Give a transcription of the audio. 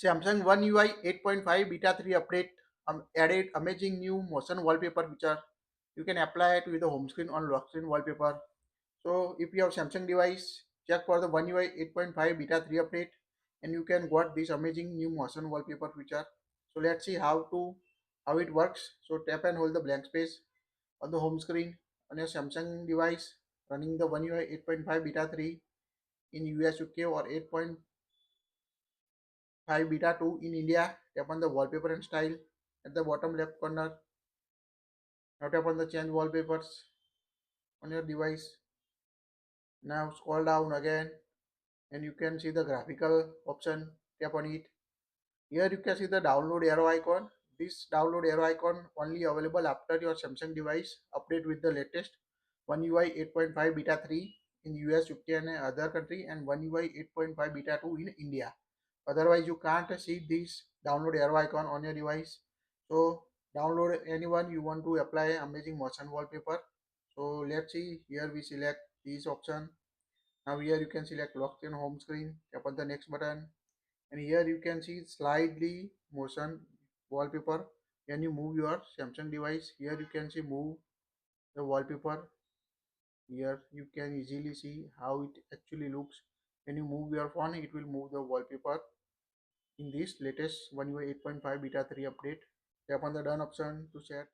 Samsung One UI 8.5 Beta 3 update added amazing new motion wallpaper feature. You can apply it with the home screen on lock screen wallpaper. So if you have Samsung device, check for the One UI 8.5 Beta 3 update and you can got this amazing new motion wallpaper feature. So let's see how it works. So tap and hold the blank space on the home screen on your Samsung device running the One UI 8.5 Beta 3 in US, UK or 8.5 Beta 2 in India. Tap on the wallpaper and style at the bottom left corner. Now tap on the change wallpapers on your device. Now scroll down again and you can see the graphical option. Tap on it. Here you can see the download arrow icon. This download arrow icon only available after your Samsung device update with the latest One UI 8.5 Beta 3 in US, UK and other country and One UI 8.5 Beta 2 in India. Otherwise you can't see this download arrow icon on your device. So download anyone you want to apply amazing motion wallpaper. So let's see, here we select this option. Now here you can select lock screen home screen. Tap on the next button and here you can see slightly motion wallpaper. When you move your Samsung device, here you can see move the wallpaper. Here you can easily see how it actually looks. When you move your phone, it will move the wallpaper in this latest One UI 8.5 Beta 3 update. Tap on the done option to set.